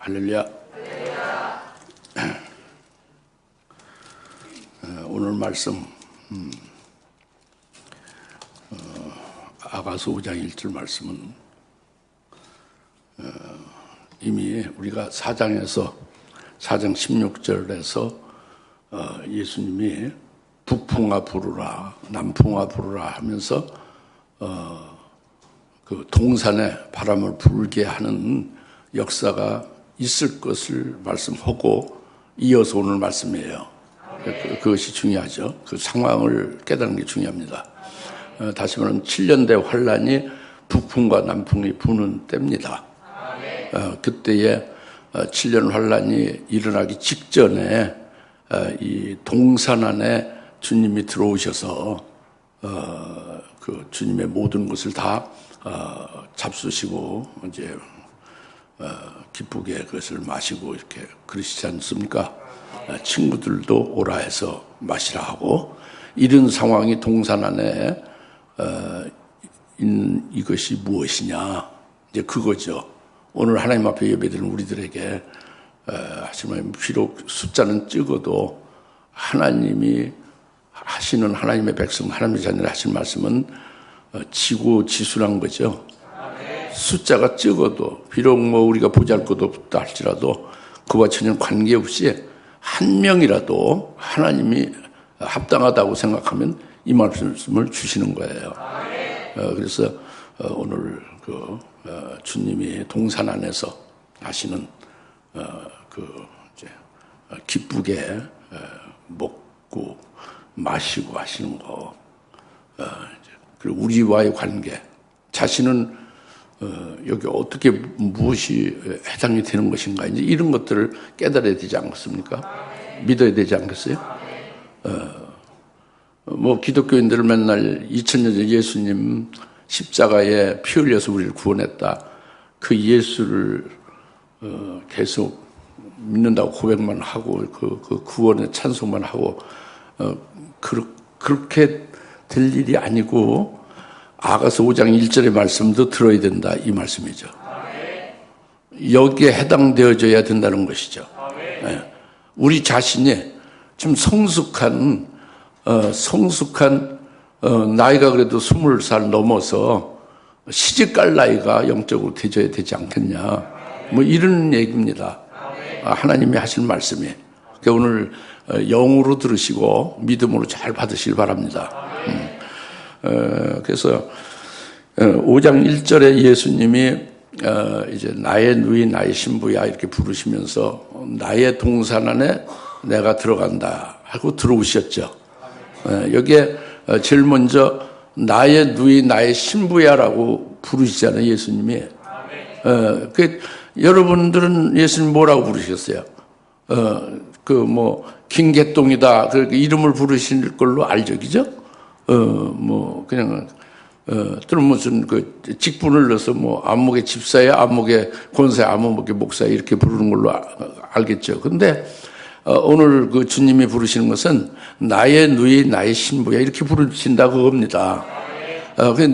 할렐루야. 오늘 말씀 아가서 5장 1절 말씀은 이미 우리가 4장 16절에서 예수님이 북풍아 부르라 남풍아 부르라 하면서 그 동산에 바람을 불게 하는 역사가 있을 것을 말씀하고 이어서 오늘 말씀이에요. 그것이 중요하죠. 그 상황을 깨닫는 게 중요합니다. 다시 말하면 7년대 환란이 북풍과 남풍이 부는 때입니다. 그때에 7년 환란이 일어나기 직전에 이 동산 안에 주님이 들어오셔서 그 주님의 모든 것을 다 잡수시고 이제 기쁘게 그것을 마시고 이렇게 그러시지 않습니까? 친구들도 오라 해서 마시라 하고 이런 상황이 동산 안에 있는 이것이 무엇이냐? 이제 그거죠. 오늘 하나님 앞에 예배드리는 우리들에게 하지만 비록 숫자는 적어도 하나님이 하시는 하나님의 백성, 하나님의 자녀를 하신 말씀은 지고지순한 거죠. 숫자가 적어도 비록 우리가 보잘것없다 할지라도 그와 전혀 관계없이 한 명이라도 하나님이 합당하다고 생각하면 이 말씀을 주시는 거예요. 그래서 오늘 그 주님이 동산 안에서 하시는 그 이제 기쁘게 먹고 마시고 하시는 거, 그리고 우리와의 관계, 자신은 여기 어떻게 무엇이 해당이 되는 것인가, 이제 이런 것들을 깨달아야 되지 않겠습니까? 믿어야 되지 않겠어요? 뭐 기독교인들은 맨날 2000년 전 예수님 십자가에 피 흘려서 우리를 구원했다. 그 예수를 계속 믿는다고 고백만 하고 그 구원의 찬송만 하고 그렇게 될 일이 아니고 아가서 5장 1절의 말씀도 들어야 된다, 이 말씀이죠. 여기에 해당되어져야 된다는 것이죠. 우리 자신이 좀 성숙한 나이가 그래도 20살 넘어서 시집갈 나이가 영적으로 되져야 되지 않겠냐, 뭐 이런 얘기입니다. 하나님이 하실 말씀이. 그러니까 오늘 영으로 들으시고 믿음으로 잘 받으시길 바랍니다. 그래서 5장 1절에 예수님이 이제 나의 누이 나의 신부야 이렇게 부르시면서 나의 동산 안에 내가 들어간다 하고 들어오셨죠. 여기에 제일 먼저 나의 누이 나의 신부야라고 부르시잖아요, 예수님이. 여러분들은 예수님 뭐라고 부르셨어요? 김개똥이다 그 이름을 부르실 걸로 알죠, 그죠? 그냥 또는 무슨 그 직분을 넣어서 안목의 집사야, 안목의 권사야, 안목의 목사야 이렇게 부르는 걸로 알겠죠. 근데 오늘 그 주님이 부르시는 것은 나의 누이 나의 신부야 이렇게 부르신다 그겁니다.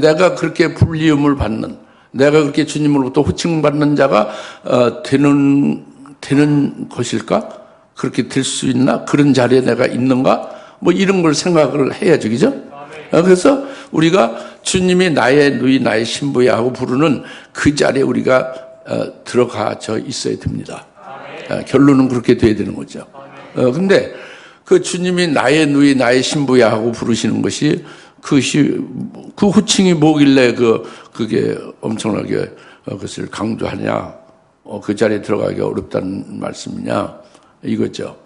내가 그렇게 불리움을 받는, 내가 그렇게 주님으로부터 호칭받는 자가 되는 것일까? 그렇게 될 수 있나? 그런 자리에 내가 있는가? 뭐 이런 걸 생각을 해야죠, 그죠? 그래서 우리가 주님이 나의 누이 나의 신부야 하고 부르는 그 자리에 우리가 들어가져 있어야 됩니다. 결론은 그렇게 돼야 되는 거죠. 근데 그 주님이 나의 누이 나의 신부야 하고 부르시는 것이 그것이 그 호칭이 뭐길래 그게 엄청나게 그것을 강조하냐, 그 자리에 들어가기가 어렵다는 말씀이냐 이거죠.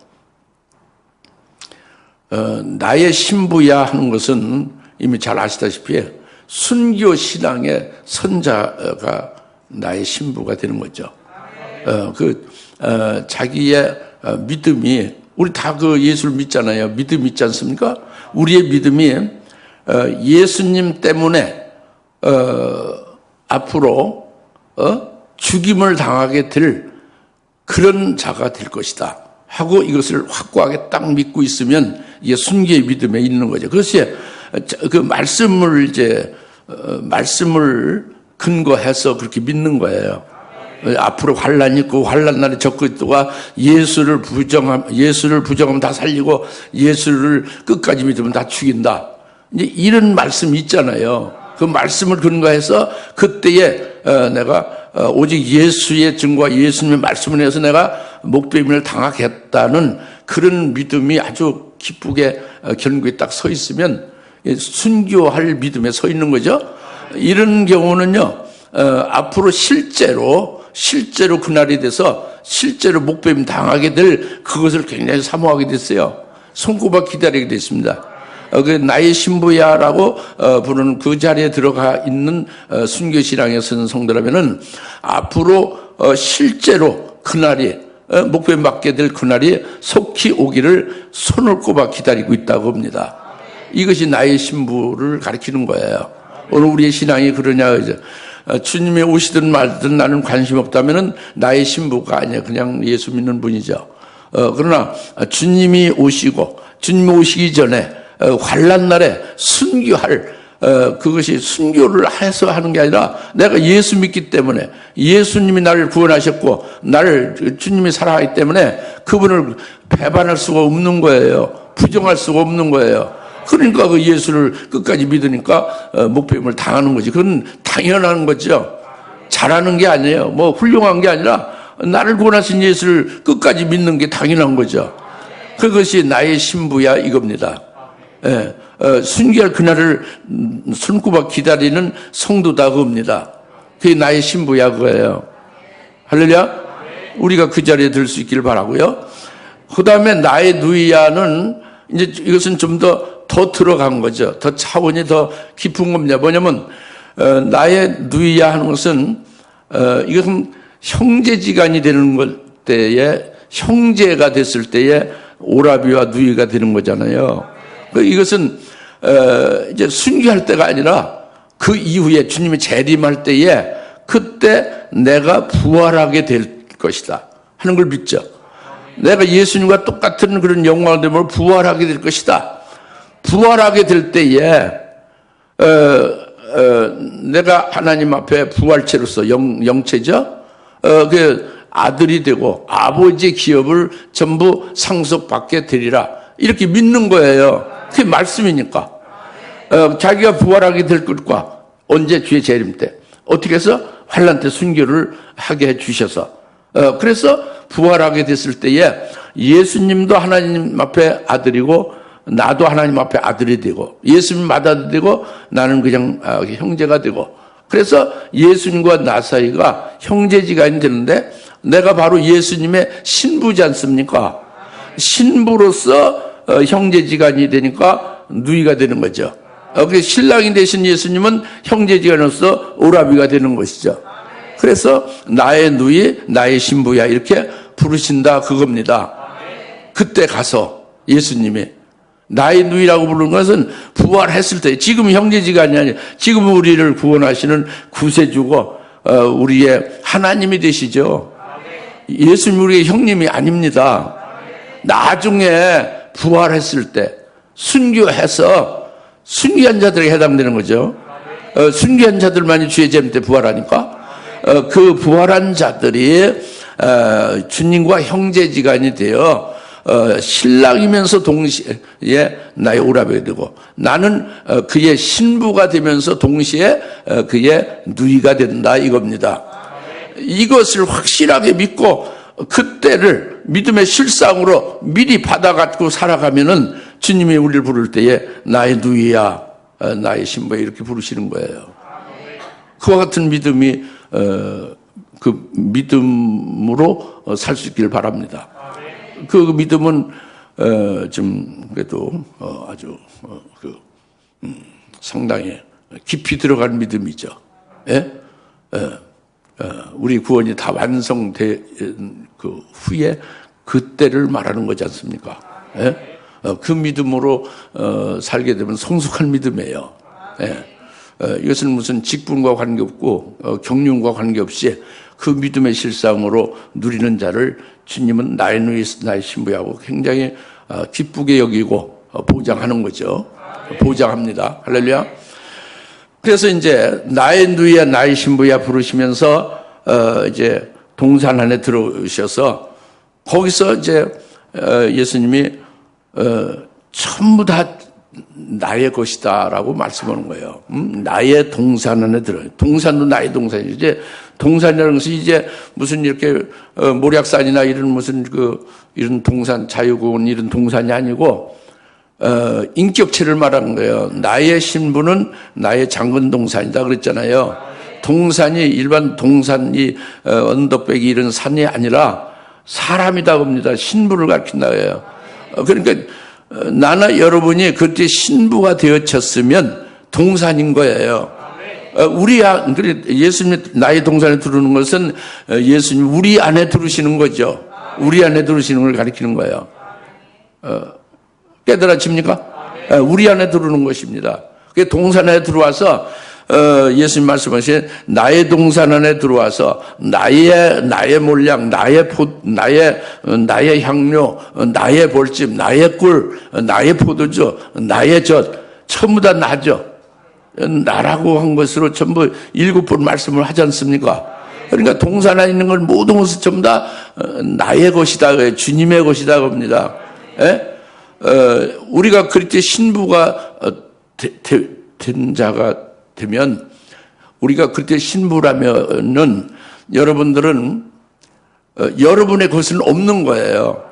나의 신부야 하는 것은 이미 잘 아시다시피 순교 신앙의 선자가 나의 신부가 되는 거죠. 자기의 믿음이, 우리 다 그 예수를 믿잖아요. 믿음 있지 않습니까? 우리의 믿음이 예수님 때문에 앞으로 죽임을 당하게 될 그런 자가 될 것이다 하고 이것을 확고하게 딱 믿고 있으면 이게 순교의 믿음에 있는 거죠. 그것이 그 말씀을 근거해서 그렇게 믿는 거예요. 앞으로 환란이 있고 환란 날에 적그리스도가 예수를 부정하면 다 살리고 예수를 끝까지 믿으면 다 죽인다. 이제 이런 말씀이 있잖아요. 그 말씀을 근거해서 그때에 내가 오직 예수의 증거와 예수님의 말씀을 해서 내가 목배임을 당하겠다는 그런 믿음이 아주 기쁘게 견고히 딱 서 있으면 순교할 믿음에 서 있는 거죠. 이런 경우는요, 앞으로 실제로 그날이 돼서 실제로 목배임 당하게 될 그것을 굉장히 사모하게 됐어요. 손꼽아 기다리게 됐습니다. 그 나의 신부야라고 부르는 그 자리에 들어가 있는 순교신앙에 서는 성도라면은 앞으로 실제로 그날이 목배임 받게 될 그날이 속히 오기를 손을 꼽아 기다리고 있다고 봅니다. 이것이 나의 신부를 가리키는 거예요. 오늘 우리의 신앙이 그러냐 이제 주님이 오시든 말든 나는 관심 없다면은 나의 신부가 아니야. 그냥 예수 믿는 분이죠. 그러나 주님이 오시기 전에 환난 날에 순교할 그것이 순교를 해서 하는 게 아니라 내가 예수 믿기 때문에 예수님이 나를 구원하셨고 나를 주님이 사랑하기 때문에 그분을 배반할 수가 없는 거예요. 부정할 수가 없는 거예요. 그러니까 그 예수를 끝까지 믿으니까 목배임을 당하는 거지. 그건 당연한 거죠. 잘하는 게 아니에요. 뭐 훌륭한 게 아니라 나를 구원하신 예수를 끝까지 믿는 게 당연한 거죠. 그것이 나의 신부야 이겁니다. 예, 순교할 그날을 손꼽아 기다리는 성도다 그겁니다. 그게 나의 신부야 그거예요. 할렐루야. 우리가 그 자리에 들 수 있기를 바라고요. 그 다음에 나의 누이야는 이제 이것은 좀 더 들어간 거죠. 더 차원이 더 깊은 겁니다. 뭐냐면 나의 누이야 하는 것은 이것은 형제지간이 되는 것 때에 형제가 됐을 때에 오라비와 누이가 되는 거잖아요. 이것은 이제 순교할 때가 아니라 그 이후에 주님이 재림할 때에 그때 내가 부활하게 될 것이다 하는 걸 믿죠. 내가 예수님과 똑같은 그런 영광을 되면 부활하게 될 것이다. 부활하게 될 때에 내가 하나님 앞에 부활체로서 영체죠. 그 아들이 되고 아버지의 기업을 전부 상속받게 되리라 이렇게 믿는 거예요. 그게 말씀이니까. 자기가 부활하게 될 것과 언제 주의 재림 때 어떻게 해서 환난 때 순교를 하게 해주셔서 그래서 부활하게 됐을 때에 예수님도 하나님 앞에 아들이고 나도 하나님 앞에 아들이 되고 예수님 아들이 되고 나는 그냥 형제가 되고 그래서 예수님과 나 사이가 형제지간이 되는데 내가 바로 예수님의 신부지 않습니까? 신부로서 형제지간이 되니까 누이가 되는 거죠. 그 신랑이 되신 예수님은 형제지간으로서 오라비가 되는 것이죠. 그래서 나의 누이, 나의 신부야 이렇게 부르신다 그겁니다. 그때 가서 예수님이 나의 누이라고 부르는 것은 부활했을 때 지금 형제지간이 아니라 지금 우리를 구원하시는 구세주고 우리의 하나님이 되시죠. 예수님 우리의 형님이 아닙니다. 나중에 부활했을 때 순교해서 순교한 자들에게 해당되는 거죠. 순교한 자들만이 주의 재림 때 부활하니까 그 부활한 자들이 주님과 형제지간이 되어 신랑이면서 동시에 나의 오라비가 되고 나는 그의 신부가 되면서 동시에 그의 누이가 된다 이겁니다. 이것을 확실하게 믿고 그때를 믿음의 실상으로 미리 받아갖고 살아가면은 주님이 우리를 부를 때에 나의 누이야 나의 신부야 이렇게 부르시는 거예요. 그와 같은 믿음이 그 믿음으로 살 수 있기를 바랍니다. 그 믿음은 좀 그래도 아주 상당히 깊이 들어간 믿음이죠. 예? 우리 구원이 다 완성된 그 후에 그때를 말하는 거지 않습니까? 예? 그 믿음으로 살게 되면 성숙한 믿음이에요. 예? 이것은 무슨 직분과 관계없고 경륜과 관계없이 그 믿음의 실상으로 누리는 자를 주님은 나의 누이 나의 신부하고 굉장히 기쁘게 여기고 보장하는 거죠. 보장합니다. 할렐루야. 그래서 이제 나의 누이야 나의 신부야 부르시면서 이제 동산 안에 들어오셔서 거기서 이제 예수님이 전부 다 나의 것이다라고 말씀하는 거예요. 나의 동산 안에 들어요. 동산도 나의 동산이죠. 이제 동산이라는 것이 이제 무슨 이렇게 모략산이나 이런 무슨 이런 동산, 자유공원 이런 동산이 아니고 인격체를 말하는 거예요. 나의 신분은 나의 작은 동산이다 그랬잖아요. 동산이 일반 동산이 언덕배기 이런 산이 아니라 사람이다 봅니다. 신부를 가르친다 해요. 그러니까 나나 여러분이 그때 신부가 되어졌으면 동산인 거예요. 예수님이 나의 동산에 들어오는 것은 예수님 우리 안에 들어오시는 거죠. 우리 안에 들어오시는 걸 가리키는 거예요. 깨달아집니까? 우리 안에 들어오는 것입니다. 그 동산에 들어와서 예수님 말씀하신 나의 동산 안에 들어와서 나의 몰약, 나의 향료, 나의 벌집, 나의 꿀, 나의 포도주, 나의 젖 전부 다 나죠. 나라고 한 것으로 전부 7번 말씀을 하지 않습니까? 그러니까 동산 안에 있는 걸 모든 것은 전부 다 나의 것이다, 주님의 것이다 겁니다. 우리가 그렇게 신부가 된 자가 되면 우리가 그때 신부라면은 여러분들은 여러분의 것은 없는 거예요.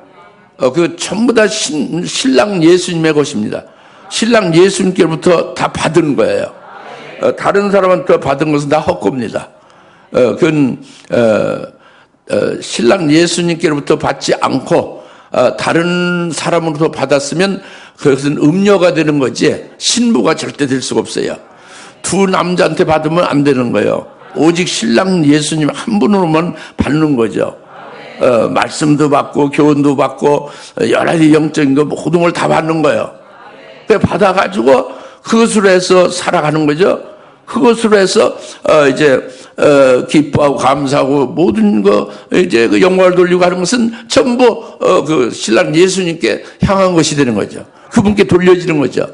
그 전부 다 신랑 예수님의 것입니다. 신랑 예수님께로부터 다 받은 거예요. 다른 사람한테 받은 것은 다 헛겁니다. 그건 신랑 예수님께로부터 받지 않고 다른 사람으로부터 받았으면 그것은 음녀가 되는 거지 신부가 절대 될 수가 없어요. 두 남자한테 받으면 안 되는 거예요. 오직 신랑 예수님 한 분으로만 받는 거죠. 말씀도 받고 교훈도 받고 여러 가지 영적인 거 모든 걸 다 받는 거예요. 받아가지고 그것으로 해서 살아가는 거죠. 그것으로 해서 이제 기뻐하고 감사하고 모든 거 이제 그 영광을 돌리고 하는 것은 전부 그 신랑 예수님께 향한 것이 되는 거죠. 그분께 돌려지는 거죠.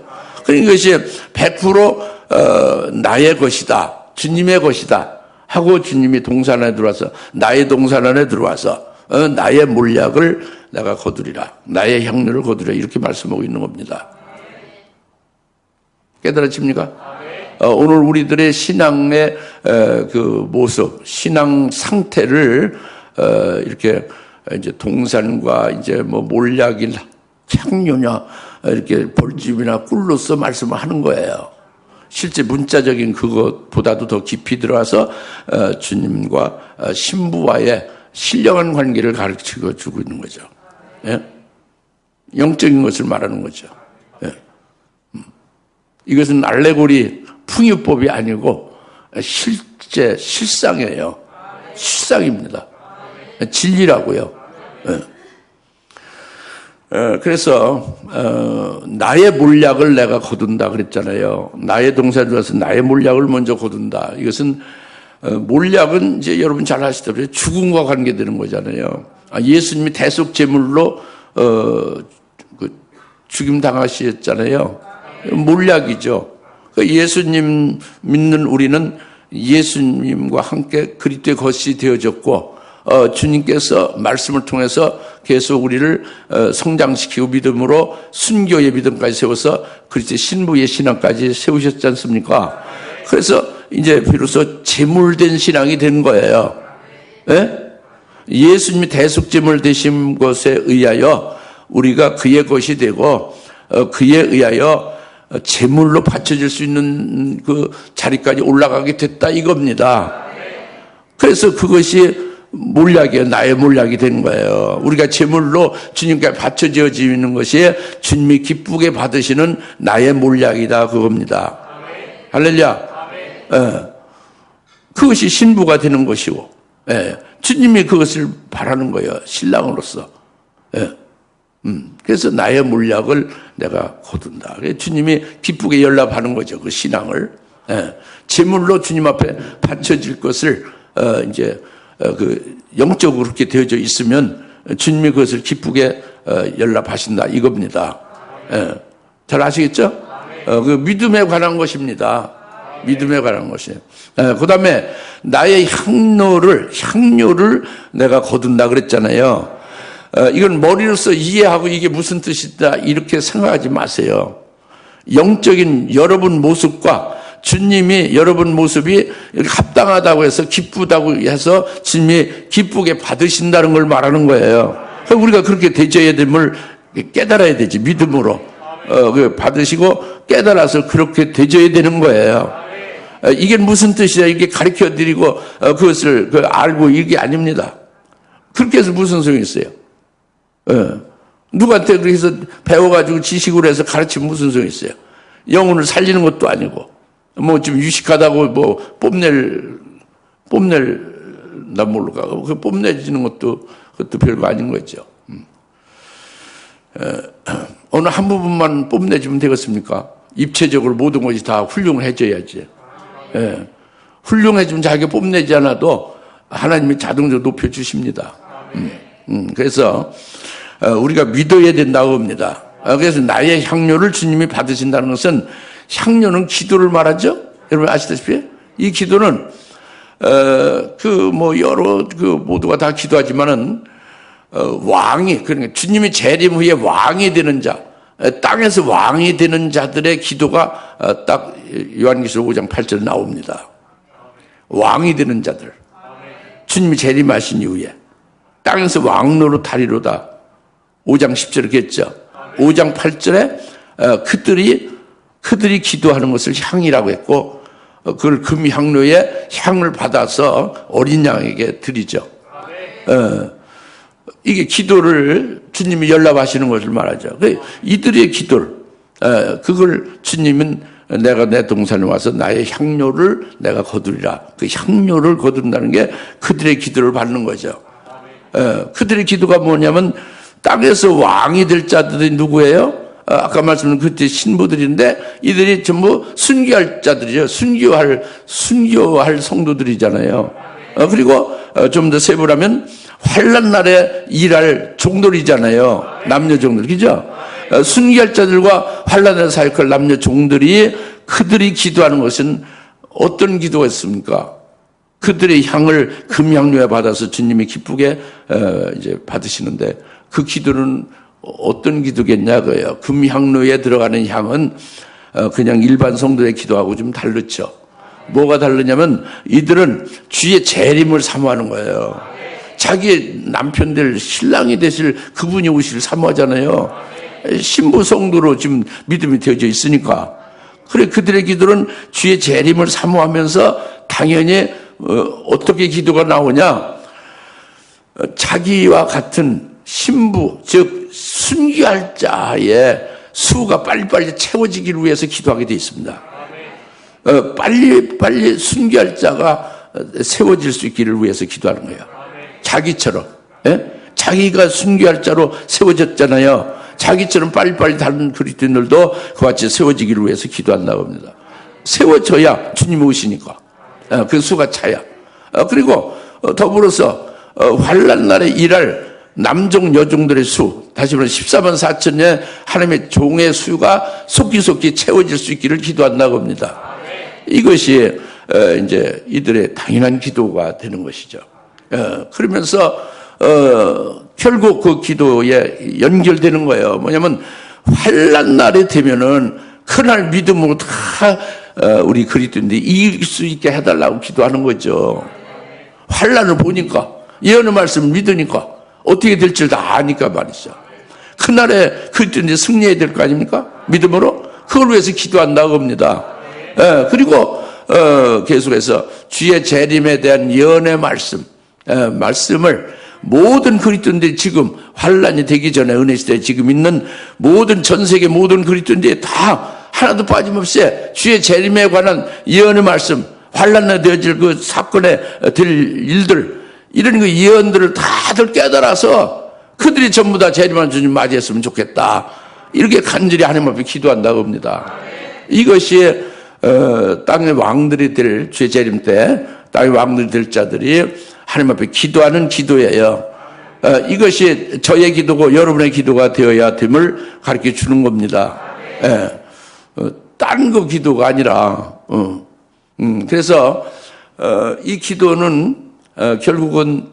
그러니까 이것이 100% 나의 것이다, 주님의 것이다 하고 주님이 동산 안에 들어와서 나의 동산 안에 들어와서 나의 몰약을 내가 거두리라, 나의 향료를 거두리라 이렇게 말씀하고 있는 겁니다. 깨달아집니까? 오늘 우리들의 신앙의 그 모습, 신앙 상태를 이렇게 이제 동산과 이제 뭐 몰약이나 향료냐 이렇게 벌집이나 꿀로서 말씀을 하는 거예요. 실제 문자적인 그것보다도 더 깊이 들어와서 주님과 신부와의 신령한 관계를 가르쳐 주고 있는 거죠. 예? 영적인 것을 말하는 거죠. 예. 이것은 알레고리 풍요법이 아니고 실제 실상이에요. 실상입니다. 진리라고요. 예. 그래서 나의 몰약을 내가 거둔다 그랬잖아요. 나의 동산에 들어와서 나의 몰약을 먼저 거둔다. 이것은 몰약은 이제 여러분 잘 아시다시피 죽음과 관계되는 거잖아요. 예수님이 대속 제물로 죽임 당하셨잖아요. 몰약이죠. 예수님 믿는 우리는 예수님과 함께 그리스도의 것이 되어졌고 주님께서 말씀을 통해서 계속 우리를 성장시키고 믿음으로 순교의 믿음까지 세워서 그리스도의 신부의 신앙까지 세우셨지 않습니까? 그래서 이제 비로소 제물된 신앙이 된 거예요. 예? 예수님이 대속제물 되신 것에 의하여 우리가 그의 것이 되고 그에 의하여 제물로 바쳐질 수 있는 그 자리까지 올라가게 됐다 이겁니다. 그래서 그것이 몰약이에요. 나의 몰약이 된 거예요. 우리가 제물로 주님께 바쳐지어지는 것이 주님이 기쁘게 받으시는 나의 몰약이다 그겁니다. 할렐루야. 그것이 신부가 되는 것이고 주님이 그것을 바라는 거예요. 신랑으로서. 그래서 나의 몰약을 내가 거둔다. 주님이 기쁘게 연락하는 거죠. 그 신앙을. 제물로 주님 앞에 바쳐질 것을 이제 그 영적으로 그렇게 되어져 있으면 주님이 그것을 기쁘게 연락하신다 이겁니다. 잘 아시겠죠? 그 믿음에 관한 것입니다. 믿음에 관한 것이에요. 그 다음에 나의 향료를 내가 거둔다 그랬잖아요. 이건 머리로서 이해하고 이게 무슨 뜻이다 이렇게 생각하지 마세요. 영적인 여러분 모습과 주님이 여러분 모습이 합당하다고 해서 기쁘다고 해서 주님이 기쁘게 받으신다는 걸 말하는 거예요. 우리가 그렇게 되져야 됨을 깨달아야 되지. 믿음으로 받으시고 깨달아서 그렇게 되져야 되는 거예요. 이게 무슨 뜻이야 이게 가르쳐 드리고 그것을 알고 이게 아닙니다. 그렇게 해서 무슨 소용이 있어요? 누구한테 그렇게 해서 배워가지고 지식으로 해서 가르치면 무슨 소용이 있어요? 영혼을 살리는 것도 아니고 뭐 지금 유식하다고 뭐 나 모르까 그 뽐내지는 그것도 별거 아닌 거죠. 어느 한 부분만 뽐내주면 되겠습니까? 입체적으로 모든 것이 다 훌륭해져야지. 훌륭해지면 자기가 뽐내지 않아도 하나님이 자동적으로 높여주십니다. 그래서 우리가 믿어야 된다고 합니다. 그래서 나의 향료를 주님이 받으신다는 것은 향료는 기도를 말하죠. 여러분 아시다시피 이 기도는 여러 모두가 다 기도하지만은 왕이 그러니까 주님이 재림 후에 왕이 되는 자, 땅에서 왕이 되는 자들의 기도가 딱 요한계시록 5장 8절에 나옵니다. 왕이 되는 자들, 주님이 재림하신 이후에 땅에서 왕노로 다리로다. 5장 10절에 그랬죠. 5장 8절에 그들이 기도하는 것을 향이라고 했고 그걸 금향료의 향을 받아서 어린 양에게 드리죠. 이게 기도를 주님이 연락하시는 것을 말하죠. 이들의 기도를 그걸 주님은 내가 내 동산에 와서 나의 향료를 내가 거두리라. 그 향료를 거둔다는 게 그들의 기도를 받는 거죠. 그들의 기도가 뭐냐면 땅에서 왕이 될 자들이 누구예요? 아까 말씀드린 그때 신부들인데 이들이 전부 순교할 자들이죠. 순교할 성도들이잖아요. 그리고 좀 더 세부라면 환난 날에 일할 종들이잖아요. 남녀 종들, 그죠? 순교할 자들과 환난을 사역할 남녀 종들이 그들이 기도하는 것은 어떤 기도였습니까? 그들의 향을 금향료에 받아서 주님이 기쁘게 이제 받으시는데 그 기도는 어떤 기도겠냐고요. 금향료에 들어가는 향은 그냥 일반 성도의 기도하고 좀 다르죠. 뭐가 다르냐면 이들은 주의 재림을 사모하는 거예요. 자기의 남편 될 신랑이 되실 그분이 오실 사모하잖아요. 신부 성도로 지금 믿음이 되어져 있으니까. 그래 그들의 기도는 주의 재림을 사모하면서 당연히 어떻게 기도가 나오냐? 자기와 같은 신부, 즉 순교할 자의 수가 빨리빨리 채워지기를 위해서 기도하게 되어 있습니다. 빨리 순교할 자가 세워질 수 있기를 위해서 기도하는 거예요. 자기처럼. 자기가 순교할 자로 세워졌잖아요. 자기처럼 빨리빨리 다른 그리스도인들도 그와 같이 세워지기를 위해서 기도한다고 합니다. 세워져야 주님이 오시니까. 그 수가 차야. 그리고 더불어서 환난 날에 일할 남종 여종들의 수, 다시 말해 14만 4천의 하나님의 종의 수가 속기속기 채워질 수 있기를 기도한다고 합니다. 이것이 이제 이들의 당연한 기도가 되는 것이죠. 그러면서 결국 그 기도에 연결되는 거예요. 뭐냐면 환난 날이 되면은 그날 믿음으로 다 우리 그리스도인들이 이길 수 있게 해달라고 기도하는 거죠. 환난을 보니까 예언의 말씀을 믿으니까 어떻게 될지를 다 아니까 말이죠. 그날에 그리스도인들이 승리해야 될 거 아닙니까? 믿음으로 그걸 위해서 기도한다고 합니다. 그리고 계속해서 주의 재림에 대한 예언의 말씀을 모든 그리스도인들이 지금 환난이 되기 전에 은혜 시대에 지금 있는 모든 전 세계 모든 그리스도인들이 다 하나도 빠짐없이 주의 재림에 관한 예언의 말씀, 환난에 되어질 그 사건에 될 일들 이런 그 예언들을 다들 깨달아서 그들이 전부 다 재림한 주님 맞이했으면 좋겠다. 이렇게 간절히 하나님 앞에 기도한다고 합니다. 이것이 땅의 왕들이 될 주의 재림 때 땅의 왕들이 될 자들이 하나님 앞에 기도하는 기도예요. 이것이 저의 기도고 여러분의 기도가 되어야 됨을 가르쳐 주는 겁니다. 딴 거 기도가 아니라 그래서 이 기도는 결국은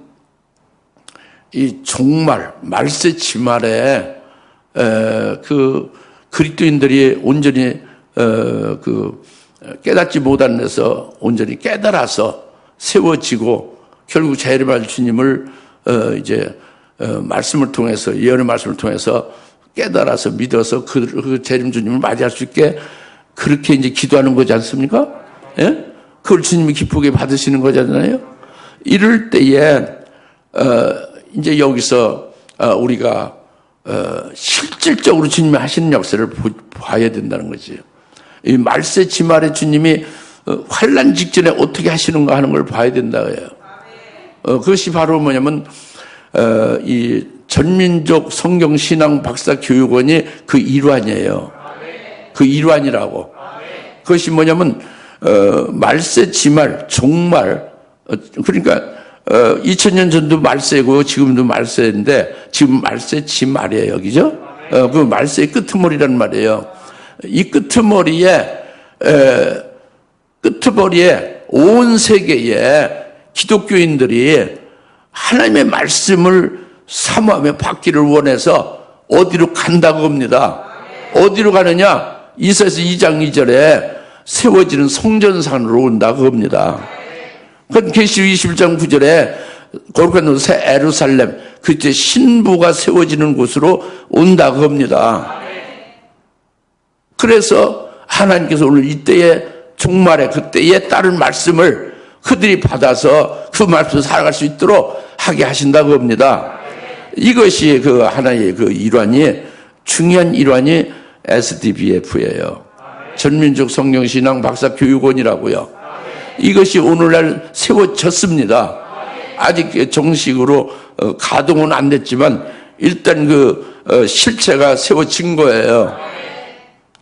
이 종말, 말세 지말에 그 그리스도인들이 온전히 그 깨닫지 못한 데서 온전히 깨달아서 세워지고 결국 재림할 주님을 이제 말씀을 통해서 예언의 말씀을 통해서 깨달아서 믿어서 그 재림 주님을 맞이할 수 있게 그렇게 이제 기도하는 거지 않습니까? 예? 그걸 주님이 기쁘게 받으시는 거잖아요. 이럴 때에 이제 여기서 우리가 실질적으로 주님이 하시는 역사를 봐야 된다는 거지. 이 말세 지말에 주님이 환난 직전에 어떻게 하시는가 하는 걸 봐야 된다고요. 그것이 바로 뭐냐면 이 전민족 성경신앙 박사교육원이 그 일환이에요. 그 일환이라고. 그것이 뭐냐면 말세 지말 종말 그러니까 2000년 전도 말세고 지금도 말세인데 지금 말세 지말이에요. 그죠? 그 말세의 끄트머리란 말이에요. 이 끄트머리에 온 세계에 기독교인들이 하나님의 말씀을 사모하며 받기를 원해서 어디로 간다고 합니다. 어디로 가느냐? 이사야서 2장 2절에 세워지는 성전산으로 온다고 합니다. 그건 계시록 21장 9절에 거룩한 곳 새 예루살렘 그때 신부가 세워지는 곳으로 온다고 합니다. 그래서 하나님께서 오늘 이때의 종말에 그때에 따른 말씀을 그들이 받아서 그 말씀을 살아갈 수 있도록 하게 하신다고 합니다. 이것이 그 하나의 그 일환이 중요한 일환이 SDBF예요. 전민족 성경신앙 박사교육원이라고요. 이것이 오늘날 세워졌습니다. 아직 정식으로 가동은 안 됐지만 일단 그 실체가 세워진 거예요.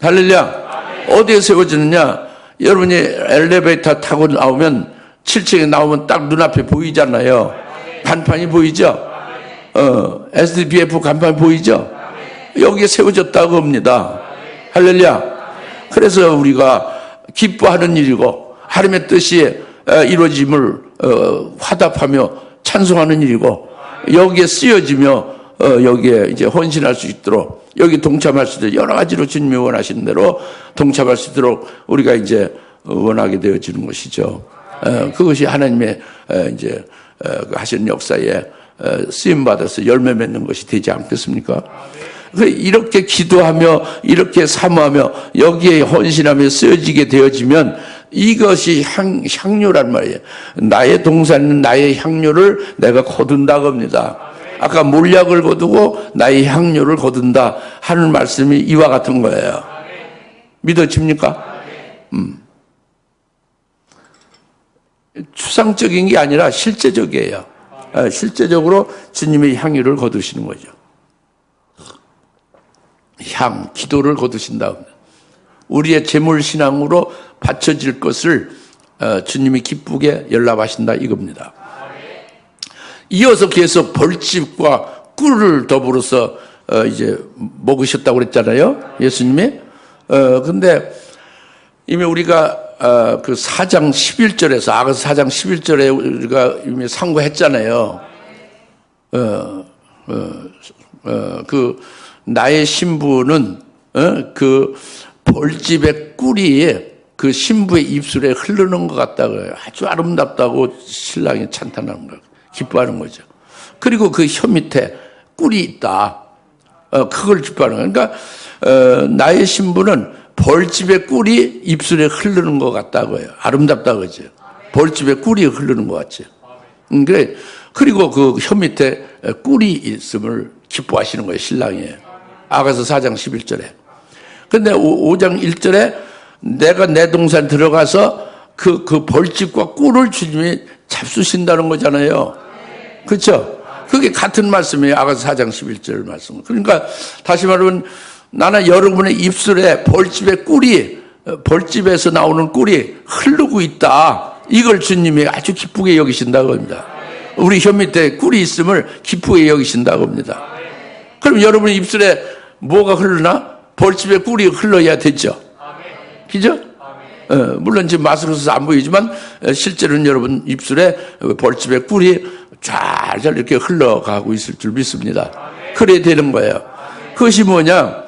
할렐루야. 어디에 세워지느냐? 여러분이 엘리베이터 타고 나오면 7층에 나오면 딱 눈앞에 보이잖아요. 간판이 보이죠? SDBF 간판이 보이죠? 여기에 세워졌다고 합니다. 할렐루야. 그래서 우리가 기뻐하는 일이고 하나님의 뜻이 이루어짐을 화답하며 찬송하는 일이고 여기에 쓰여지며 여기에 이제 헌신할 수 있도록 여기 동참할 수 있도록 여러 가지로 주님이 원하시는 대로 동참할 수 있도록 우리가 이제 원하게 되어지는 것이죠. 그것이 하나님의 이제 하시는 역사에 쓰임 받아서 열매 맺는 것이 되지 않겠습니까? 이렇게 기도하며 이렇게 사모하며 여기에 헌신하며 쓰여지게 되어지면 이것이 향료란 말이에요. 나의 동산은 나의 향료를 내가 거둔다고 합니다. 아까 몰약을 거두고 나의 향료를 거둔다 하는 말씀이 이와 같은 거예요. 믿어집니까? 추상적인 게 아니라 실제적이에요. 실제적으로 주님의 향유를 거두시는 거죠. 기도를 거두신다. 우리의 재물신앙으로 바쳐질 것을 주님이 기쁘게 연락하신다 이겁니다. 이어서 계속 벌집과 꿀을 더불어서 이제 먹으셨다고 그랬잖아요. 예수님이. 근데 이미 우리가 그 4장 11절에서 아가서 4장 11절에 우리가 이미 상고했잖아요. 그 나의 신부는 그 벌집의 꿀이 그 신부의 입술에 흐르는 것 같다고요. 아주 아름답다고 신랑이 찬탄하는 거, 기뻐하는 거죠. 그리고 그 혀 밑에 꿀이 있다. 그걸 기뻐하는 거예요. 그러니까 나의 신부는 벌집의 꿀이 입술에 흐르는 것 같다고요. 아름답다고 그러죠. 벌집의 꿀이 흐르는 것 같죠. 그래. 그리고 그 혀 밑에 꿀이 있음을 기뻐하시는 거예요. 신랑이. 아가서 4장 11절에. 근데 5장 1절에 내가 내 동산 들어가서 그 벌집과 꿀을 주님이 잡수신다는 거잖아요. 그렇죠? 그게 같은 말씀이에요. 아가서 4장 11절 말씀. 그러니까 다시 말하면 나는 여러분의 입술에 벌집의 꿀이 벌집에서 나오는 꿀이 흐르고 있다. 이걸 주님이 아주 기쁘게 여기신다고 합니다. 우리 혀 밑에 꿀이 있음을 기쁘게 여기신다고 합니다. 그럼 여러분의 입술에 뭐가 흐르나? 벌집의 꿀이 흘러야 되죠. 그죠? 물론 지금 마스크 써서 안 보이지만 실제로는 여러분 입술에 벌집의 꿀이 잘 이렇게 흘러가고 있을 줄 믿습니다. 그래야 되는 거예요. 그것이 뭐냐?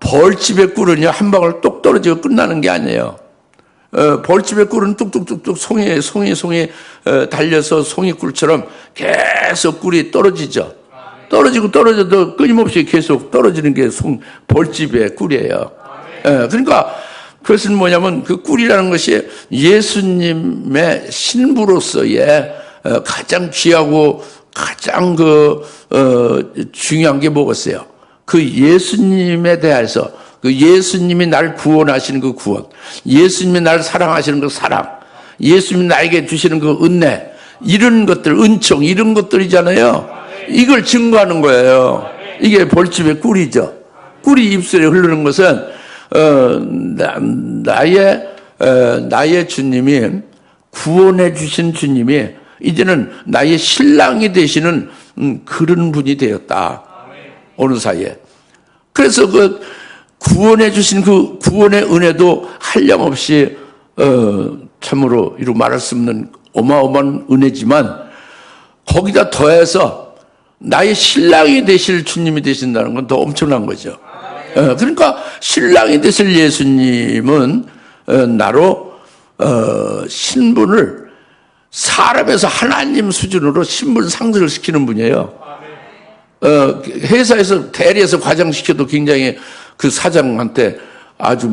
벌집의 꿀은요, 한 방울 똑 떨어지고 끝나는 게 아니에요. 벌집의 꿀은 뚝뚝뚝뚝 송이 달려서 송이꿀처럼 계속 꿀이 떨어지죠. 떨어지고 떨어져도 끊임없이 계속 떨어지는 게 벌집의 꿀이에요. 그러니까 그것은 뭐냐면 그 꿀이라는 것이 예수님의 신부로서의 가장 귀하고 가장 중요한 게 뭐겠어요? 그 예수님에 대해서 그 예수님이 날 구원하시는 그 구원, 예수님이 날 사랑하시는 그 사랑, 예수님이 나에게 주시는 그 은혜, 이런 것들, 은총, 이런 것들이잖아요. 이걸 증거하는 거예요. 이게 벌집의 꿀이죠. 꿀이 입술에 흐르는 것은 나의 주님이 구원해 주신 주님이 이제는 나의 신랑이 되시는 그런 분이 되었다. 어느 사이에. 그래서 그 구원해 주신 그 구원의 은혜도 한량없이 참으로 이루 말할 수 없는 어마어마한 은혜지만 거기다 더해서 나의 신랑이 되실 주님이 되신다는 건 더 엄청난 거죠. 그러니까 신랑이 되실 예수님은 나로 신분을 사람에서 하나님 수준으로 신분 상승을 시키는 분이에요. 회사에서 대리해서 과장시켜도 굉장히 그 사장한테 아주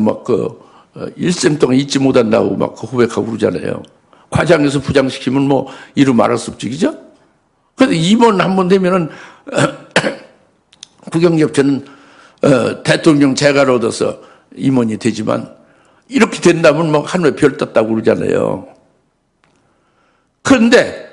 일생 동안 잊지 못한다고 막 고백하고 그러잖아요. 과장에서 부장시키면 뭐 이루 말할 수 없지, 그죠? 그런데 임원 한 번 되면은 국영기업체는 대통령 재가를 얻어서 임원이 되지만 이렇게 된다면 뭐 하늘에 별 떴다고 그러잖아요. 그런데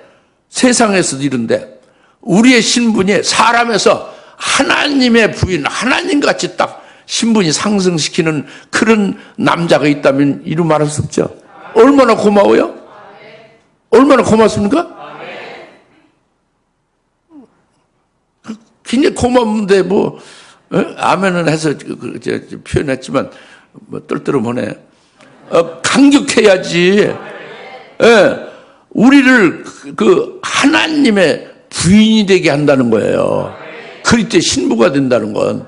세상에서도 이런데 우리의 신분이 사람에서 하나님의 부인, 하나님같이 딱 신분이 상승시키는 그런 남자가 있다면 이루 말할 수 없죠. 얼마나 고마워요? 얼마나 고맙습니까? 굉장히 고마운데 뭐 아멘은 해서 표현했지만 뭐 떨떠름하네. 감격해야지. 우리를 그 하나님의 부인이 되게 한다는 거예요. 그리스도의 신부가 된다는 건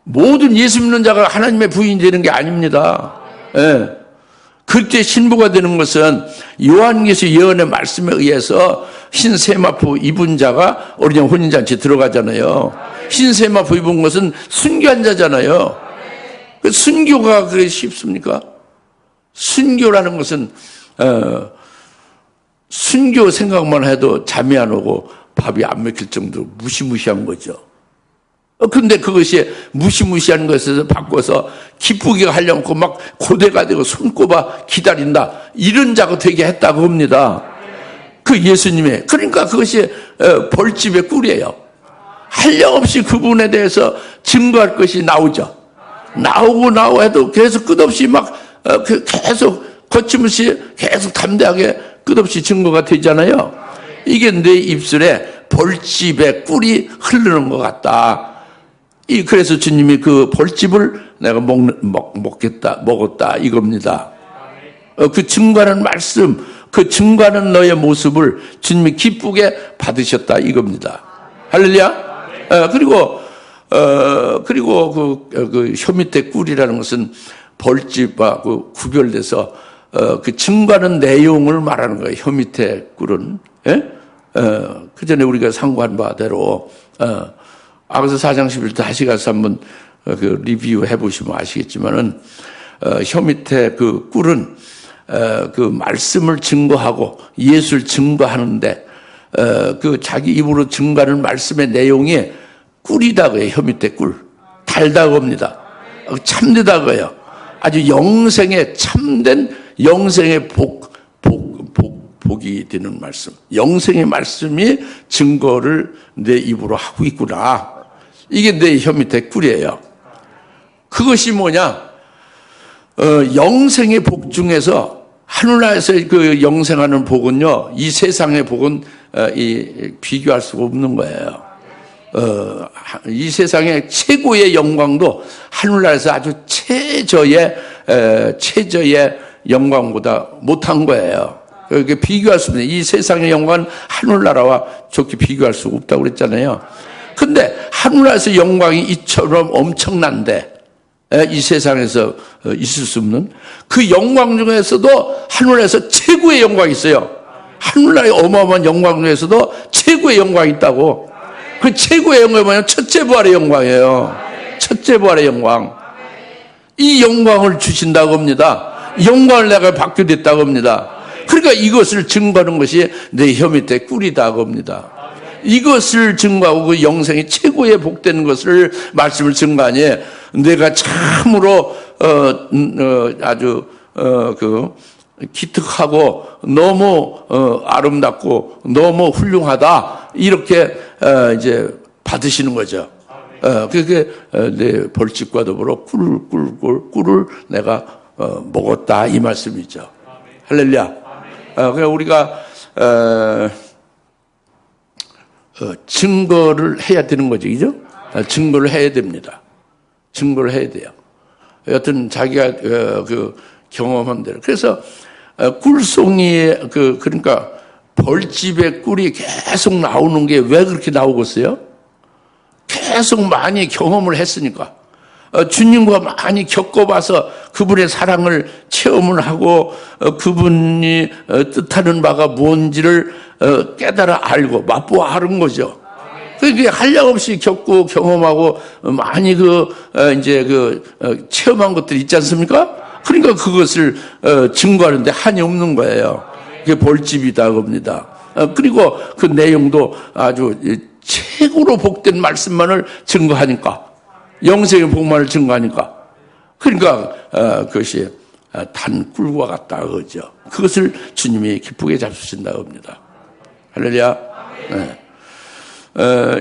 모든 예수 믿는 자가 하나님의 부인이 되는 게 아닙니다. 그리스도의 신부가 되는 것은 요한계시록 예언의 말씀에 의해서 흰 세마포 입은 자가 어린양 혼인잔치에 들어가잖아요. 흰 세마포 입은 것은 순교한 자잖아요. 그 순교가 그게 쉽습니까? 순교라는 것은 순교 생각만 해도 잠이 안 오고 밥이 안 먹힐 정도로 무시무시한 거죠. 근데 그것이 무시무시한 것에서 바꿔서 기쁘게 하려고 막 고대가 되고 손꼽아 기다린다. 이런 자가 되게 했다고 합니다. 그 예수님의. 그러니까 그것이 벌집의 꿀이에요. 한량없이 그분에 대해서 증거할 것이 나오죠. 나오고 해도 계속 끝없이 막 계속 거침없이 계속 담대하게 끝없이 증거가 되잖아요. 이게 내 입술에 벌집의 꿀이 흐르는 것 같다. 그래서 주님이 그 벌집을 내가 먹었다 이겁니다. 그 증거하는 말씀, 그 증거하는 너의 모습을 주님이 기쁘게 받으셨다 이겁니다. 할렐루야. 그리고 그 혀 밑에 꿀이라는 것은 벌집과 그 구별돼서 그 증거하는 내용을 말하는 거예요. 혀 밑에 꿀은. 그 전에 우리가 상고한 바대로 아가서 4장 11절 다시 가서 한번 그 리뷰해 보시면 아시겠지만은 혀 밑에 그 꿀은 그 말씀을 증거하고 예수를 증거하는데 그 자기 입으로 증거하는 말씀의 내용이 꿀이다고 해요. 혀 밑에 꿀. 달다고 합니다. 참되다고 해요. 아주 영생의 참된 영생의 복이 되는 말씀. 영생의 말씀이 증거를 내 입으로 하고 있구나. 이게 내 혀 밑에 꿀이에요. 그것이 뭐냐? 영생의 복 중에서 하늘나라에서 그 영생하는 복은요, 이 세상의 복은 비교할 수가 없는 거예요. 이 세상의 최고의 영광도 하늘나라에서 아주 최저의 최저의 영광보다 못한 거예요. 그렇게 비교할 수 없는, 이 세상의 영광은 하늘나라와 좋게 비교할 수 없다고 그랬잖아요. 근데 하늘나라에서 영광이 이처럼 엄청난데, 이 세상에서 있을 수 없는 그 영광 중에서도 하늘나라에서 최고의 영광이 있어요. 하늘나라의 어마어마한 영광 중에서도 최고의 영광이 있다고. 그 최고의 영광이 뭐냐면 첫째 부활의 영광이에요. 첫째 부활의 영광. 이 영광을 주신다고 합니다. 영광을 내가 받게 됐다고 합니다. 그러니까 이것을 증거하는 것이 내 혀 밑에 꿀이다고 합니다. 이것을 증거하고 그 영생이 최고의 복된 것을 말씀을 증거하니 내가 참으로 아주 기특하고 너무 아름답고 너무 훌륭하다 이렇게 이제 받으시는 거죠. 그게 내 벌집과 더불어 꿀을 내가 먹었다 이 말씀이죠. 할렐루야. 그러니까 우리가 증거를 해야 되는 거죠, 그죠? 증거를 해야 됩니다. 증거를 해야 돼요. 여튼 자기가 그 경험한 대로. 그래서 꿀송이에 그러니까 벌집에 꿀이 계속 나오는 게 왜 그렇게 나오겠어요? 계속 많이 경험을 했으니까. 주님과 많이 겪어봐서 그분의 사랑을 체험을 하고 그분이 뜻하는 바가 뭔지를 깨달아 알고 맛보아 하는 거죠. 그게 한량없이 겪고 경험하고 많이 이제 체험한 것들이 있지 않습니까? 그러니까 그것을 증거하는데 한이 없는 거예요. 그게 벌집이다 겁니다. 그리고 그 내용도 아주 최고로 복된 말씀만을 증거하니까, 영생의 복만을 증거하니까, 그러니까 그것이 단 꿀과 같다 그죠. 그것을 주님이 기쁘게 잡수신다고 합니다. 할렐루야. 네.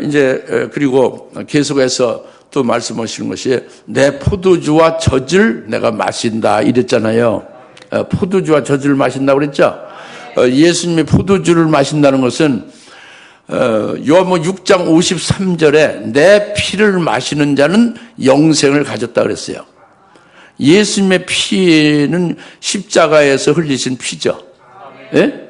이제 그리고 계속해서 또 말씀하시는 것이 내 포도주와 젖을 내가 마신다 이랬잖아요. 포도주와 젖을 마신다고 그랬죠. 예수님이 포도주를 마신다는 것은 요한복음 6장 53절에 내 피를 마시는 자는 영생을 가졌다 그랬어요. 예수님의 피는 십자가에서 흘리신 피죠. 예?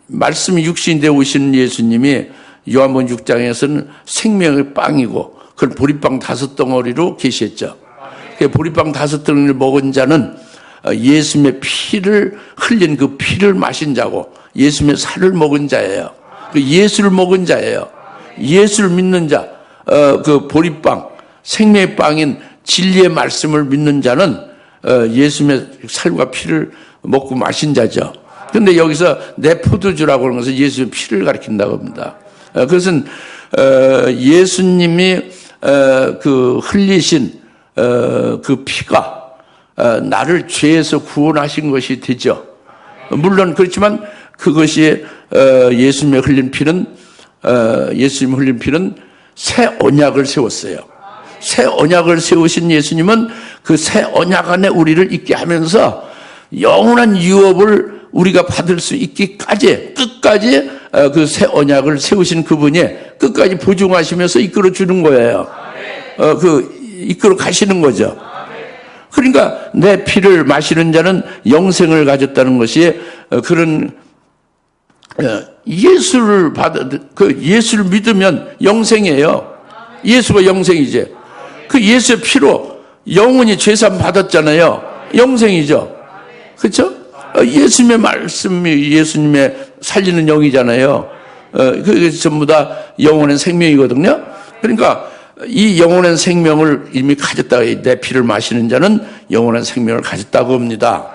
말씀이 육신이 되어 오시는 예수님이 요한복음 6장에서는 생명의 빵이고 그걸 보리빵 5덩어리로 계시했죠. 보리빵 5덩어리를 먹은 자는 예수님의 피를 흘린 그 피를 마신 자고 예수님의 살을 먹은 자예요. 예수를 먹은 자예요. 예수를 믿는 자, 그 보리빵, 생명의 빵인 진리의 말씀을 믿는 자는 예수님의 살과 피를 먹고 마신 자죠. 그런데 여기서 내 포도주라고 하는 것은 예수의 피를 가리킨다고 합니다. 그것은 예수님이 그 흘리신 그 피가 나를 죄에서 구원하신 것이 되죠. 물론 그렇지만 그것이 예수님의 흘린 피는 예수님 흘린 피는 새 언약을 세웠어요. 새 언약을 세우신 예수님은 그 새 언약 안에 우리를 있게 하면서 영원한 유업을 우리가 받을 수 있기까지 끝까지 그 새 언약을 세우신 그분이 끝까지 보증하시면서 이끌어 주는 거예요. 이끌어 가시는 거죠. 그러니까 내 피를 마시는 자는 영생을 가졌다는 것이 그런 예수를 예수를 믿으면 영생이에요. 예수가 영생이지. 그 예수의 피로 영원히 죄산 받았잖아요. 영생이죠. 그렇죠? 예수님의 말씀이 예수님의 살리는 영이잖아요. 그게 전부 다 영원한 생명이거든요. 그러니까 이 영원한 생명을 이미 가졌다. 내 피를 마시는 자는 영원한 생명을 가졌다고 합니다.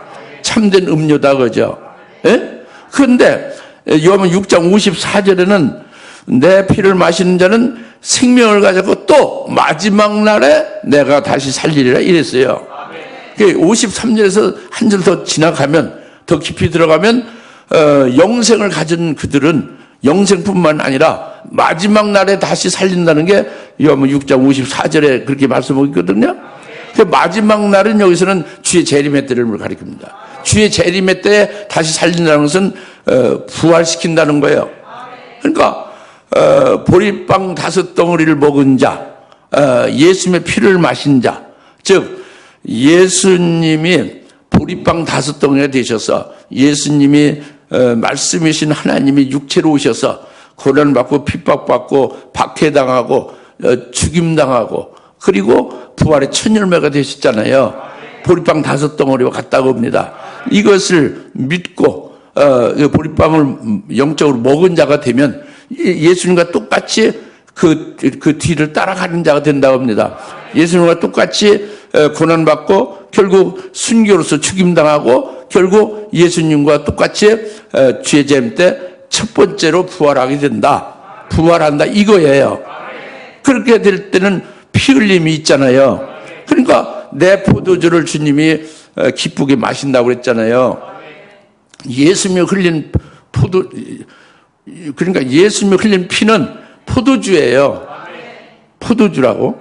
참된 음료다 그죠? 예? 그런데 요한복음 6장 54절에는 내 피를 마시는 자는 생명을 가졌고 또 마지막 날에 내가 다시 살리리라 이랬어요. 53절에서 한 절 더 지나가면 더 깊이 들어가면 영생을 가진 그들은 영생뿐만 아니라 마지막 날에 다시 살린다는 게 요한복음 6장 54절에 그렇게 말씀하고 있거든요. 그 마지막 날은 여기서는 주의 재림의 때를 가리킵니다. 주의 재림의 때에 다시 살린다는 것은 부활시킨다는 거예요. 그러니까 보리빵 5덩어리를 먹은 자, 예수님의 피를 마신 자, 즉 예수님이 보리빵 5덩이가 되셔서 예수님이 말씀이신 하나님이 육체로 오셔서 고난받고 핍박받고 박해당하고 죽임당하고 그리고 부활의 첫 열매가 되셨잖아요. 보리빵 5덩어리와 같다고 합니다. 이것을 믿고 보리빵을 영적으로 먹은 자가 되면 예수님과 똑같이 그 뒤를 따라가는 자가 된다고 합니다. 예수님과 똑같이 고난받고 결국 순교로서 죽임당하고 결국 예수님과 똑같이 죄재임 때 첫 번째로 부활하게 된다. 부활한다 이거예요. 그렇게 될 때는 피 흘림이 있잖아요. 그러니까 내 포도주를 주님이 기쁘게 마신다고 그랬잖아요. 예수님이 흘린 그러니까 예수님이 흘린 피는 포도주예요. 포도주라고.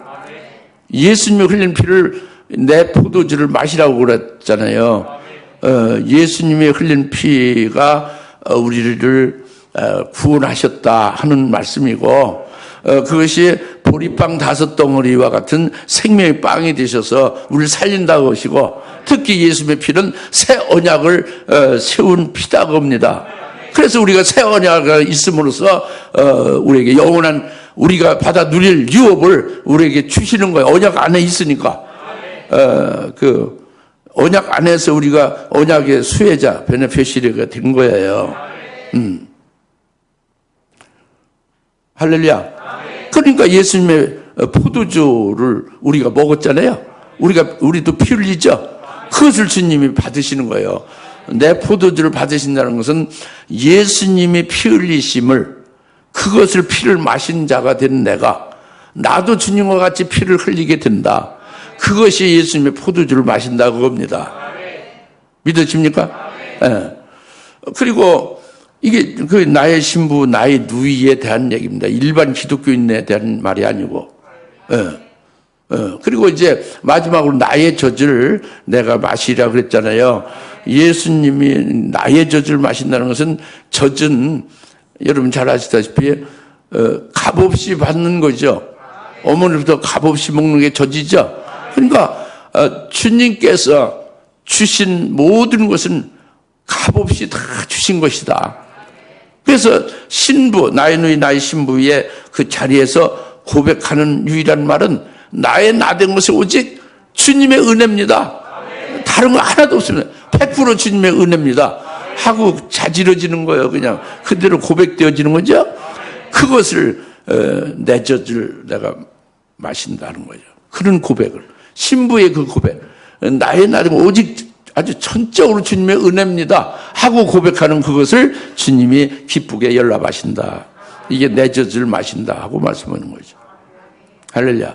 예수님이 흘린 피를 내 포도주를 마시라고 그랬잖아요. 예수님이 흘린 피가 우리를 구원하셨다 하는 말씀이고 그것이 보리빵 5덩어리와 같은 생명의 빵이 되셔서 우리를 살린다고 하시고 특히 예수님의 피는 새 언약을 세운 피다고 합니다. 그래서 우리가 새 언약이 있음으로써 우리에게 영원한 우리가 받아 누릴 유업을 우리에게 주시는 거예요. 언약 안에 있으니까. 그 언약 안에서 우리가 언약의 수혜자, 베네피시리가 된 거예요. 할렐루야. 그러니까 예수님의 포도주를 우리가 먹었잖아요. 우리도 피 흘리죠. 그것을 주님이 받으시는 거예요. 내 포도주를 받으신다는 것은 예수님이 피 흘리심을 그것을 피를 마신 자가 된 내가 나도 주님과 같이 피를 흘리게 된다. 그것이 예수님의 포도주를 마신다고 합니다. 믿어집니까? 네. 그리고 이게 그 나의 신부, 나의 누이에 대한 얘기입니다. 일반 기독교인에 대한 말이 아니고. 그리고 이제 마지막으로 나의 젖을 내가 마시라 그랬잖아요. 예수님이 나의 젖을 마신다는 것은 젖은 여러분 잘 아시다시피 값없이 받는 거죠. 어머니부터 값없이 먹는 게 젖이죠. 그러니까 주님께서 주신 모든 것은 값없이 다 주신 것이다. 그래서 신부, 나의 누이, 나의 신부의 그 자리에서 고백하는 유일한 말은 나의 나된 것이 오직 주님의 은혜입니다. 다른 거 하나도 없습니다. 100% 주님의 은혜입니다. 하고 자지러지는 거예요. 그냥 그대로 고백되어지는 거죠. 그것을 내 젖을 내가 마신다는 거죠. 그런 고백을. 신부의 그 고백. 나의 나된 것 오직 아주 전적으로 주님의 은혜입니다. 하고 고백하는 그것을 주님이 기쁘게 열납하신다. 이게 내 젖을 마신다 하고 말씀하는 거죠. 할렐루야.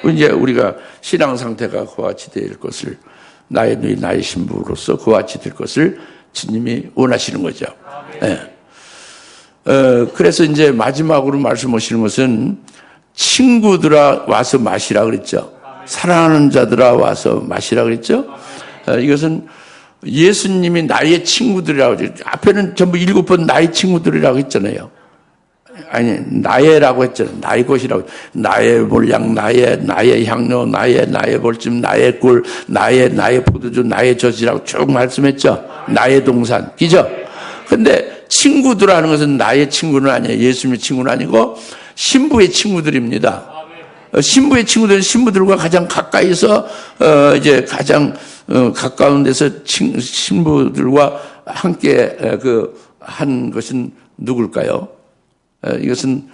이제 우리가 신앙 상태가 그와 같이 될 것을 나의 누이 나의 신부로서 그와 같이 될 것을 주님이 원하시는 거죠. 네. 그래서 이제 마지막으로 말씀하시는 것은 친구들아 와서 마시라 그랬죠. 사랑하는 자들아 와서 마시라 그랬죠. 이것은 예수님이 나의 친구들이라고 했죠. 앞에는 전부 7번 나의 친구들이라고 했잖아요. 아니 나의라고 했잖아요. 나의 것이라고. 나의 몰양, 나의 향료, 나의 벌집, 나의 꿀, 나의 포도주, 나의 젖이라고 쭉 말씀했죠. 나의 동산, 그죠? 근데 친구들하는 것은 나의 친구는 아니에요. 예수님의 친구는 아니고 신부의 친구들입니다. 신부의 친구들은 신부들과 가장 가까이서 이제 가장 가까운 데서 신부들과 함께 한 것은 누굴까요? 이것은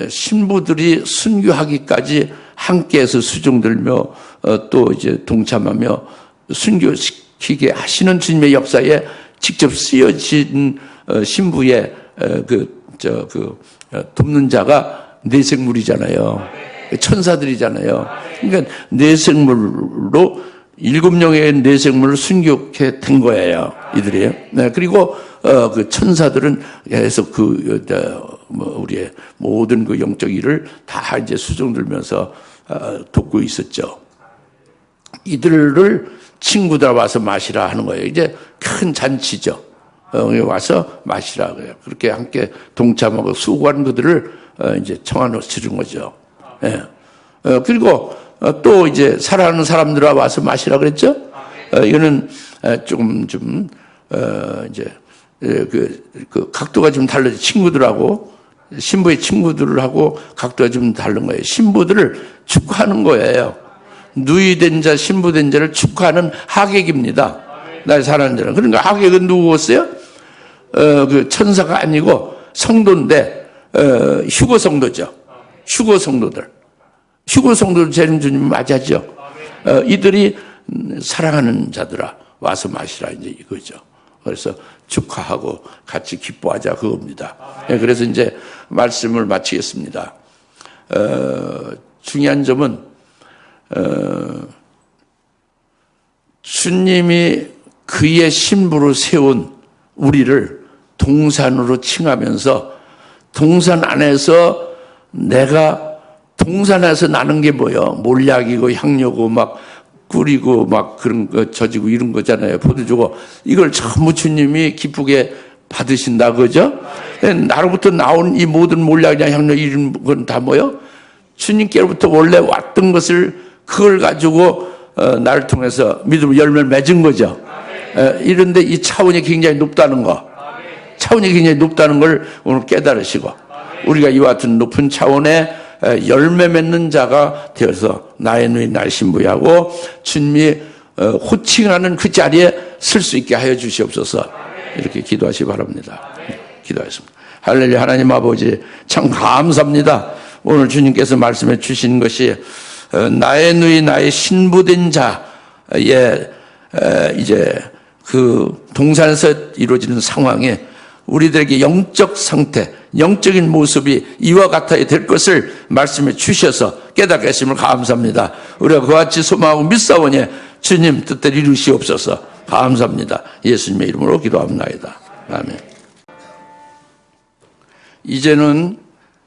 신부들이 순교하기까지 함께해서 수종들며 또 이제 동참하며 순교시키게 하시는 주님의 역사에 직접 쓰여진 신부의 돕는 자가 내생물이잖아요. 천사들이잖아요. 그러니까 내생물로 7명의 내생물을 순교케 된 거예요. 이들이. 네, 그리고 그 천사들은 계속 우리의 모든 그 영적 일을 다 이제 수종들면서 돕고 있었죠. 이들을 친구들 와서 마시라 하는 거예요. 이제 큰 잔치죠. 와서 마시라 그래요. 그렇게 함께 동참하고 수고하는 그들을 이제 청하는 주는 거죠. 예. 그리고 또 이제 사랑하는 사람들과 와서 마시라 그랬죠? 이거는 조금 좀 이제 그 각도가 좀 달라져. 친구들하고 신부의 친구들하고 각도가 좀 다른 거예요. 신부들을 축하하는 거예요. 누이된 자, 신부된 자를 축하하는 하객입니다. 나의 사랑하는 자는. 그러니까 하객은 누구였어요? 그 천사가 아니고 성도인데 휴거 성도죠. 휴거 성도들. 휴거 성도들 재림 주님 맞이하죠. 이들이 사랑하는 자들아 와서 마시라 이제 이거죠. 그래서 축하하고 같이 기뻐하자 그겁니다. 그래서 이제 말씀을 마치겠습니다. 중요한 점은 주님이 그의 신부로 세운 우리를 동산으로 칭하면서 동산 안에서 내가 동산에서 나는 게 뭐예요? 몰약이고 향료고 막 꿀이고 막 그런 거 젖이고 이런 거잖아요. 포도주고 이걸 전부 주님이 기쁘게 받으신다 그죠? 나로부터 나온 이 모든 몰약이나 향료 이런 건 다 뭐예요? 주님께로부터 원래 왔던 것을 그걸 가지고 나를 통해서 믿음으로 열매를 맺은 거죠. 이런데 이 차원이 굉장히 높다는 거, 차원이 굉장히 높다는 걸 오늘 깨달으시고 우리가 이와 같은 높은 차원의 열매 맺는 자가 되어서 나의 누이 나의 신부하고 주님이 호칭하는 그 자리에 설 수 있게 하여 주시옵소서. 이렇게 기도하시기 바랍니다. 기도하겠습니다. 할렐루야. 하나님 아버지 참 감사합니다. 오늘 주님께서 말씀해 주신 것이 나의 누이 나의 신부된 자의 이제 그 동산에서 이루어지는 상황에 우리들에게 영적 상태, 영적인 모습이 이와 같아야 될 것을 말씀해 주셔서 깨닫게 하심을 감사합니다. 우리가 그와 같이 소망하고 믿사오니 주님 뜻대로 이루시옵소서. 감사합니다. 예수님의 이름으로 기도합니다. 아멘. 이제는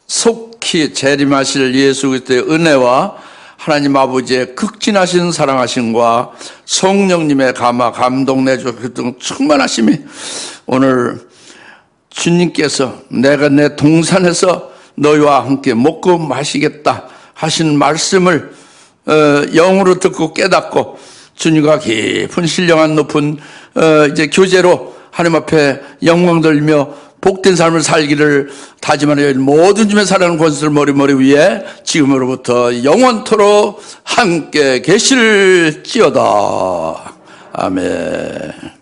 속히 재림하실 예수 그리스도의 은혜와 하나님 아버지의 극진하신 사랑하심과 성령님의 감화 감동 내주셨던 충만하심이 오늘 주님께서 내가 내 동산에서 너희와 함께 먹고 마시겠다 하신 말씀을 영으로 듣고 깨닫고 주님과 깊은 신령한 높은 이제 교제로 하나님 앞에 영광 돌리며 복된 삶을 살기를 다짐하는 모든 주님의 사랑하는 권수들 머리 위에 지금으로부터 영원토록 함께 계실지어다. 아멘.